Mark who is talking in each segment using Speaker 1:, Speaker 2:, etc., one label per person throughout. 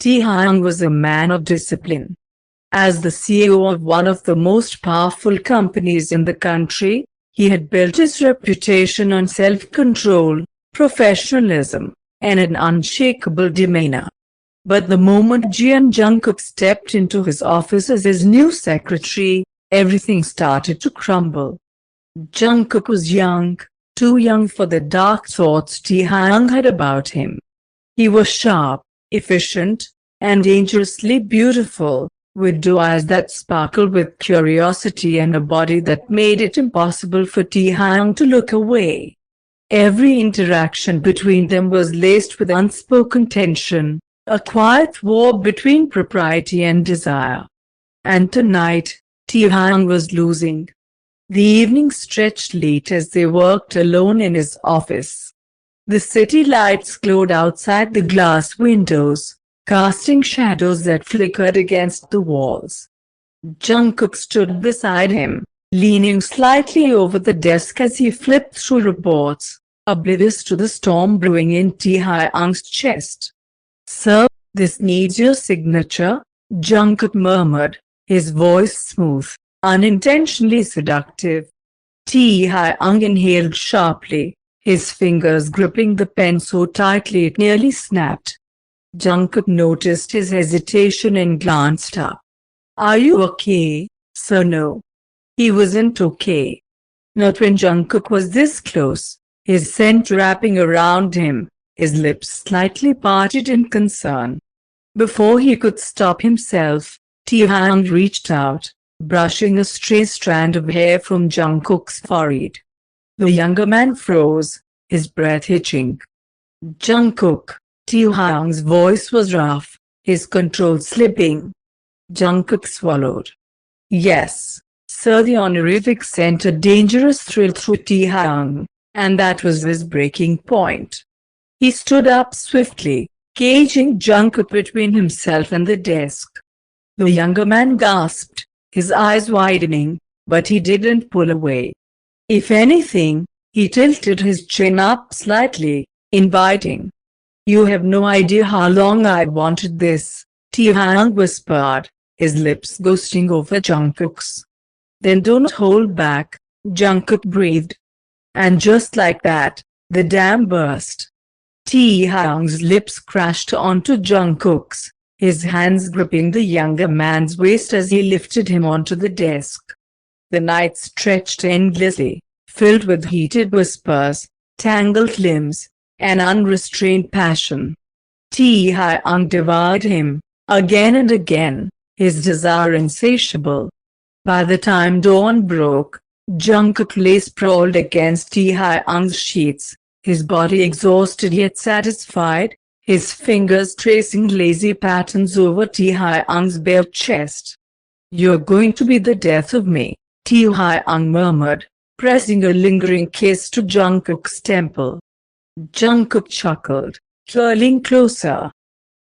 Speaker 1: Taehyung was a man of discipline. As the CEO of one of the most powerful companies in the country, he had built his reputation on self-control, professionalism, and an unshakable demeanor. But the moment Jungkook stepped into his office as his new secretary, everything started to crumble. Jungkook was young, too young for the dark thoughts Taehyung had about him. He was sharp, efficient, and dangerously beautiful, with blue eyes that sparkled with curiosity and a body that made it impossible for Taehyung to look away. Every interaction between them was laced with unspoken tension, a quiet war between propriety and desire. And tonight, Taehyung was losing. The evening stretched late as they worked alone in his office. The city lights glowed outside the glass windows, casting shadows that flickered against the walls. Jungkook stood beside him, leaning slightly over the desk as he flipped through reports, oblivious to the storm brewing in Taehyung's chest. "Sir, this needs your signature," Jungkook murmured, his voice smooth, unintentionally seductive. Taehyung inhaled sharply, his fingers gripping the pen so tightly it nearly snapped. Jungkook noticed his hesitation and glanced up. "Are you okay, sir?" No. He wasn't okay. Not when Jungkook was this close, his scent wrapping around him, his lips slightly parted in concern. Before he could stop himself, Taehyung reached out, brushing a stray strand of hair from Jungkook's forehead. The younger man froze, his breath hitching. "Jungkook." Taehyung's voice was rough, his control slipping. Jungkook swallowed. "Yes, sir." The honorific sent a dangerous thrill through Taehyung, and that was his breaking point. He stood up swiftly, caging Jungkook between himself and the desk. The younger man gasped, his eyes widening, but he didn't pull away. If anything, he tilted his chin up slightly, inviting. "You have no idea how long I wanted this," Taehyung whispered, his lips ghosting over Jungkook's. "Then don't hold back," Jungkook breathed. And just like that, the dam burst. Taehyung's lips crashed onto Jungkook's, his hands gripping the younger man's waist as he lifted him onto the desk. The night stretched endlessly, filled with heated whispers, tangled limbs, and unrestrained passion. Taehyung devoured him, again and again, his desire insatiable. By the time dawn broke, Jungkook lay sprawled against Taehyung's sheets, his body exhausted yet satisfied, his fingers tracing lazy patterns over Taehyung's bare chest. "You're going to be the death of me," Taehyung murmured, pressing a lingering kiss to Jungkook's temple. Jungkook chuckled, curling closer.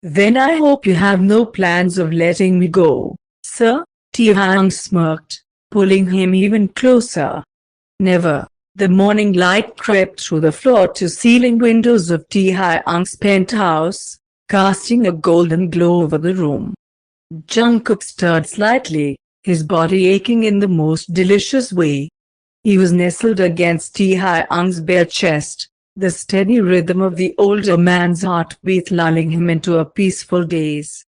Speaker 1: "Then I hope you have no plans of letting me go, sir?" Taehyung smirked, pulling him even closer. "Never." The morning light crept through the floor-to-ceiling windows of Taehyung's penthouse, casting a golden glow over the room. Jungkook stirred slightly, his body aching in the most delicious way. He was nestled against Taehyung's bare chest, the steady rhythm of the older man's heartbeat lulling him into a peaceful daze.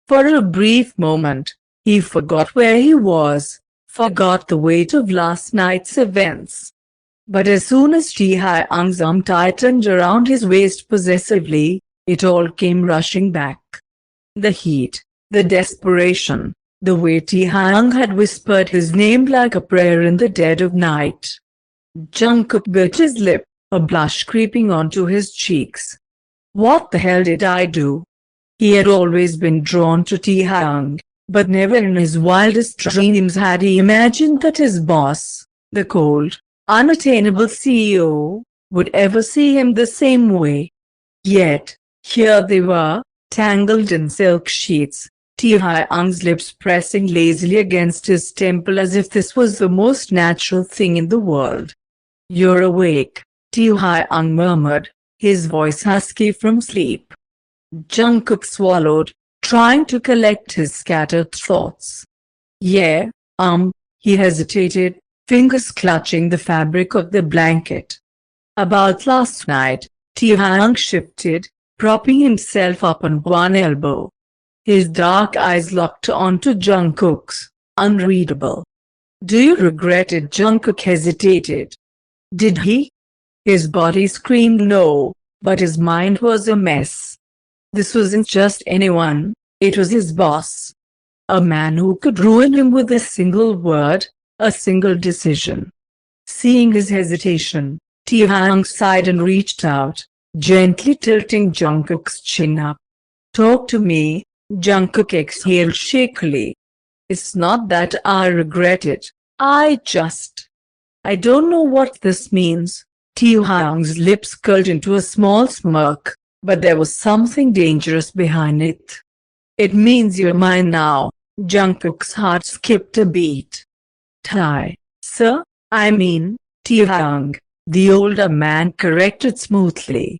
Speaker 1: For a brief moment, he forgot where he was, forgot the weight of last night's events. But as soon as Taehyung's arm tightened around his waist possessively, it all came rushing back. The heat, the desperation, the way Taehyung had whispered his name like a prayer in the dead of night. Jungkook bit his lip, a blush creeping onto his cheeks. What the hell did I do? He had always been drawn to Taehyung, but never in his wildest dreams had he imagined that his boss, the cold, unattainable CEO, would ever see him the same way. Yet, here they were, tangled in silk sheets, Taehyung's lips pressing lazily against his temple as if this was the most natural thing in the world. "You're awake," Taehyung murmured, his voice husky from sleep. Jungkook swallowed, trying to collect his scattered thoughts. Yeah, he hesitated, fingers clutching the fabric of the blanket. About last night, Taehyung shifted, propping himself up on one elbow. His dark eyes locked onto Jungkook's, unreadable. Do you regret it? Jungkook hesitated. Did he? His body screamed no, but his mind was a mess. This wasn't just anyone, it was his boss. A man who could ruin him with a single word, a single decision. Seeing his hesitation, Taehyung sighed and reached out, gently tilting Jungkook's chin up. Talk to me, Jungkook exhaled shakily. It's not that I regret it, I don't know what this means. Taehyung's lips curled into a small smirk, but there was something dangerous behind it. It means you're mine now. Jungkook's heart skipped a beat. Sir, I mean, Taehyung, the older man corrected smoothly.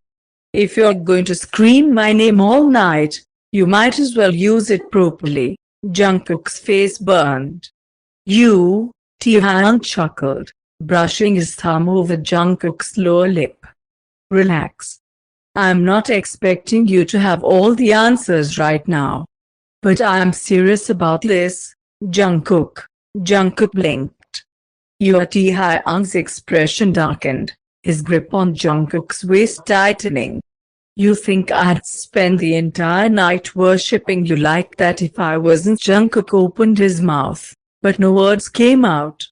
Speaker 1: If you're going to scream my name all night, you might as well use it properly. Jungkook's face burned. You, Taehyung chuckled, brushing his thumb over Jungkook's lower lip. Relax. I'm not expecting you to have all the answers right now. But I'm serious about this, Jungkook. Jungkook blinked. Taehyung's expression darkened, his grip on Jungkook's waist tightening. You think I'd spend the entire night worshipping you like that if I wasn't? Jungkook opened his mouth, but no words came out.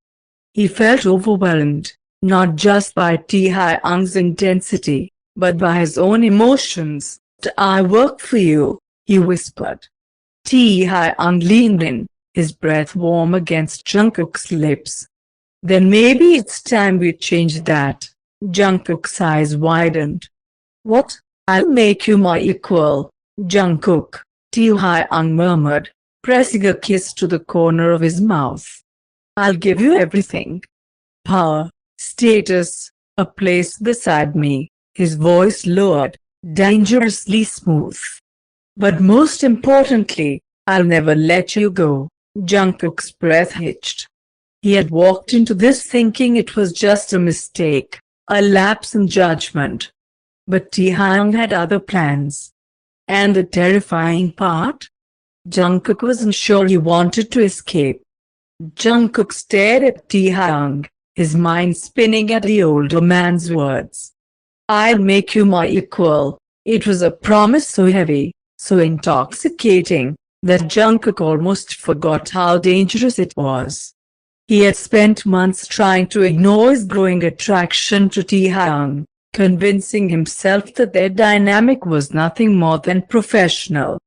Speaker 1: He felt overwhelmed, not just by Taehyung's intensity, but by his own emotions. I work for you, he whispered. Taehyung leaned in, his breath warm against Jungkook's lips. Then maybe it's time we change that. Jungkook's eyes widened. What? I'll make you my equal, Jungkook, Taehyung murmured, pressing a kiss to the corner of his mouth. I'll give you everything. Power, status, a place beside me. His voice lowered, dangerously smooth. But most importantly, I'll never let you go. Jungkook's breath hitched. He had walked into this thinking it was just a mistake, a lapse in judgment. But Taehyung had other plans. And the terrifying part? Jungkook wasn't sure he wanted to escape. Jungkook stared at Taehyung, his mind spinning at the older man's words. I'll make you my equal. It was a promise so heavy, so intoxicating, that Jungkook almost forgot how dangerous it was. He had spent months trying to ignore his growing attraction to Taehyung, convincing himself that their dynamic was nothing more than professional.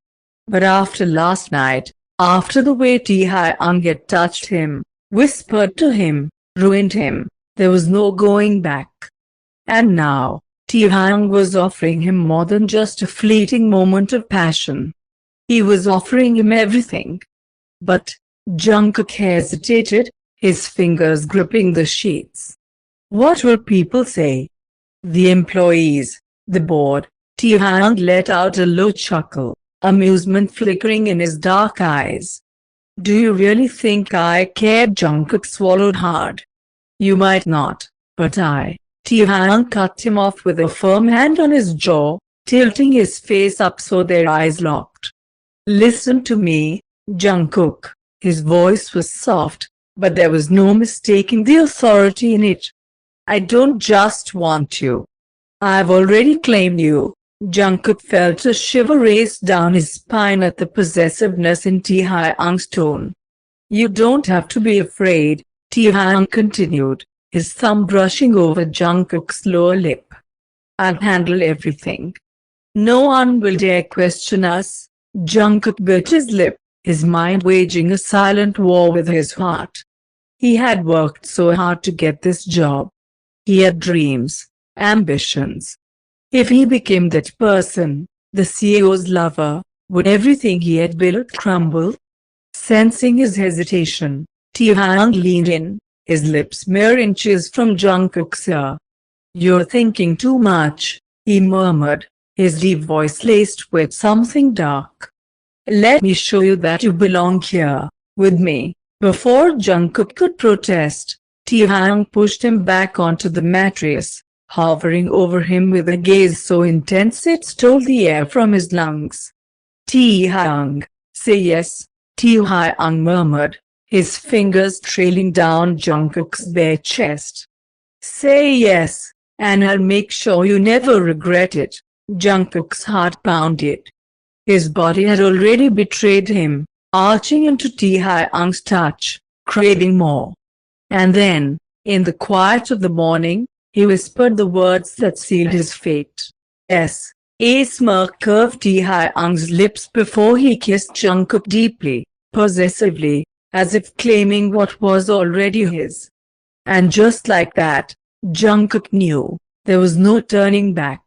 Speaker 1: But after last night, after the way Taehyung had touched him, whispered to him, ruined him, there was no going back. And now, Taehyung was offering him more than just a fleeting moment of passion. He was offering him everything. But Jungkook hesitated, his fingers gripping the sheets. What will people say? The employees, the board. Taehyung let out a low chuckle, amusement flickering in his dark eyes. Do you really think I care? Jungkook swallowed hard. You might not, but Taehyung cut him off with a firm hand on his jaw, tilting his face up so their eyes locked. Listen to me, Jungkook. His voice was soft, but there was no mistaking the authority in it. I don't just want you. I've already claimed you. Jungkook felt a shiver race down his spine at the possessiveness in Taehyung's tone. You don't have to be afraid, Taehyung continued, his thumb brushing over Jungkook's lower lip. I'll handle everything. No one will dare question us. Jungkook bit his lip, his mind waging a silent war with his heart. He had worked so hard to get this job. He had dreams, ambitions. If he became that person, the CEO's lover, would everything he had built crumble? Sensing his hesitation, Taehyung leaned in, his lips mere inches from Jungkook's ear. You're thinking too much, he murmured, his deep voice laced with something dark. Let me show you that you belong here, with me. Before Jungkook could protest, Taehyung pushed him back onto the mattress, hovering over him with a gaze so intense it stole the air from his lungs. Taehyung, say yes, Taehyung murmured, his fingers trailing down Jungkook's bare chest. Say yes, and I'll make sure you never regret it. Jungkook's heart pounded. His body had already betrayed him, arching into Taehyung's touch, craving more. And then, in the quiet of the morning, he whispered the words that sealed his fate. Yes. A smirk curved Taehyung's lips before he kissed Jungkook deeply, possessively, as if claiming what was already his. And just like that, Jungkook knew there was no turning back.